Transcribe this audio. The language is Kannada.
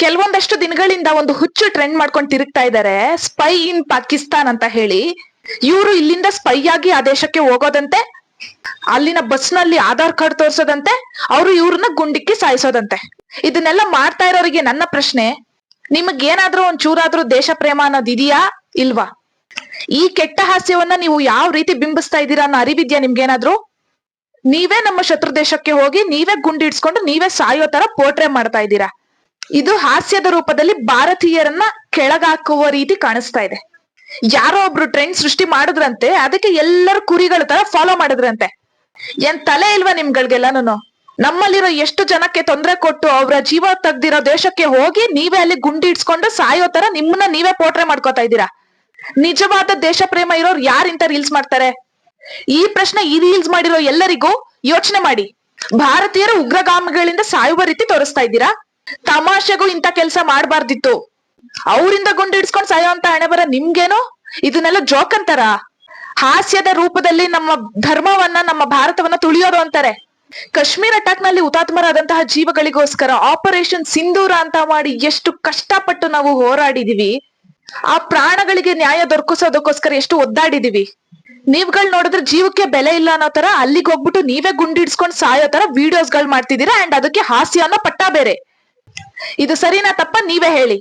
ಕೆಲವೊಂದಷ್ಟು ದಿನಗಳಿಂದ ಒಂದು ಹುಚ್ಚು ಟ್ರೆಂಡ್ ಮಾಡ್ಕೊಂಡು ತಿರುಗ್ತಾ ಇದ್ದಾರೆ, ಸ್ಪೈ ಇನ್ ಪಾಕಿಸ್ತಾನ್ ಅಂತ ಹೇಳಿ. ಇವರು ಇಲ್ಲಿಂದ ಸ್ಪೈ ಆಗಿ ಆ ದೇಶಕ್ಕೆ ಹೋಗೋದಂತೆ, ಅಲ್ಲಿನ ಬಸ್ ನಲ್ಲಿ ಆಧಾರ್ ಕಾರ್ಡ್ ತೋರ್ಸೋದಂತೆ, ಅವರು ಇವ್ರನ್ನ ಗುಂಡಿಕ್ಕಿ ಸಾಯಿಸೋದಂತೆ. ಇದನ್ನೆಲ್ಲ ಮಾಡ್ತಾ ಇರೋರಿಗೆ ನನ್ನ ಪ್ರಶ್ನೆ, ನಿಮಗೇನಾದ್ರೂ ಒಂದ್ ಚೂರಾದ್ರೂ ದೇಶ ಪ್ರೇಮ ಅನ್ನೋದು ಇದೆಯಾ ಇಲ್ವಾ? ಈ ಕೆಟ್ಟ ಹಾಸ್ಯವನ್ನ ನೀವು ಯಾವ ರೀತಿ ಬಿಂಬಿಸ್ತಾ ಇದ್ದೀರಾ ಅನ್ನೋ ಅರಿವಿದ್ಯಾ ನಿಮ್ಗೇನಾದ್ರೂ? ನೀವೇ ನಮ್ಮ ಶತ್ರು ದೇಶಕ್ಕೆ ಹೋಗಿ ನೀವೇ ಗುಂಡಿಡ್ಸ್ಕೊಂಡು ನೀವೇ ಸಾಯೋ ತರ ಪೋಟ್ರೆ ಮಾಡ್ತಾ ಇದ್ದೀರಾ. ಇದು ಹಾಸ್ಯದ ರೂಪದಲ್ಲಿ ಭಾರತೀಯರನ್ನ ಕೆಳಗಾಕುವ ರೀತಿ ಕಾಣಿಸ್ತಾ ಇದೆ. ಯಾರೋ ಒಬ್ರು ಟ್ರೆಂಡ್ ಸೃಷ್ಟಿ ಮಾಡಿದ್ರಂತೆ, ಅದಕ್ಕೆ ಎಲ್ಲರೂ ಕುರಿಗಳ ತರ ಫಾಲೋ ಮಾಡಿದ್ರಂತೆ. ಏನ್ ತಲೆ ಇಲ್ವಾ ನಿಮ್ಗಳಿಗೆಲ್ಲಾನು? ನಮ್ಮಲ್ಲಿರೋ ಎಷ್ಟು ಜನಕ್ಕೆ ತೊಂದರೆ ಕೊಟ್ಟು ಅವರ ಜೀವ ತೆಗ್ದಿರೋ ದೇಶಕ್ಕೆ ಹೋಗಿ ನೀವೇ ಅಲ್ಲಿ ಗುಂಡಿ ಇಡ್ಸ್ಕೊಂಡು ಸಾಯೋ ತರ ನಿಮ್ಮನ್ನ ನೀವೇ ಪೋಟ್ರೆ ಮಾಡ್ಕೋತಾ ಇದ್ದೀರಾ. ನಿಜವಾದ ದೇಶ ಪ್ರೇಮ ಇರೋರು ಯಾರಿಂತ ರೀಲ್ಸ್ ಮಾಡ್ತಾರೆ? ಈ ಪ್ರಶ್ನೆ ಈ ರೀಲ್ಸ್ ಮಾಡಿರೋ ಎಲ್ಲರಿಗೂ ಯೋಚನೆ ಮಾಡಿ. ಭಾರತೀಯರು ಉಗ್ರಗಾಮಿಗಳಿಂದ ಸಾಯುವ ರೀತಿ ತೋರಿಸ್ತಾ ಇದ್ದೀರಾ. ತಮಾಷೆಗೂ ಇಂಥ ಕೆಲಸ ಮಾಡಬಾರ್ದಿತ್ತು. ಅವರಿಂದ ಗುಂಡು ಇಡ್ಸ್ಕೊಂಡ್ ಸಾಯೋ ಅಂತ ಹಣೆ ಬರ ನಿಮ್ಗೇನು? ಇದನ್ನೆಲ್ಲ ಜೋಕ್ ಅಂತಾರ? ಹಾಸ್ಯದ ರೂಪದಲ್ಲಿ ನಮ್ಮ ಧರ್ಮವನ್ನ ನಮ್ಮ ಭಾರತವನ್ನ ತುಳಿಯೋದು ಅಂತಾರೆ. ಕಾಶ್ಮೀರ್ ಅಟ್ಯಾಕ್ ನಲ್ಲಿ ಹುತಾತ್ಮರಾದಂತಹ ಜೀವಗಳಿಗೋಸ್ಕರ ಆಪರೇಷನ್ ಸಿಂಧೂರ ಅಂತ ಮಾಡಿ ಎಷ್ಟು ಕಷ್ಟಪಟ್ಟು ನಾವು ಹೋರಾಡಿದೀವಿ. ಆ ಪ್ರಾಣಗಳಿಗೆ ನ್ಯಾಯ ದೊರಕಿಸೋದಕ್ಕೋಸ್ಕರ ಎಷ್ಟು ಒದ್ದಾಡಿದೀವಿ. ನೀವ್ಗಳು ನೋಡಿದ್ರೆ ಜೀವಕ್ಕೆ ಬೆಲೆ ಇಲ್ಲ ಅನ್ನೋ ತರ ಅಲ್ಲಿಗೆ ಹೋಗ್ಬಿಟ್ಟು ನೀವೇ ಗುಂಡಿಡ್ಸ್ಕೊಂಡ್ ಸಾಯೋ ತರ ವಿಡಿಯೋಸ್ ಗಳು ಮಾಡ್ತಿದ್ದೀರಾ. ಅಂಡ್ ಅದಕ್ಕೆ ಹಾಸ್ಯ ಅನ್ನೋ ಪಟ್ಟ ಬೇರೆ. ಇದು ಸರಿನಾ ತಪ್ಪ ನೀವೇ ಹೇಳಿ.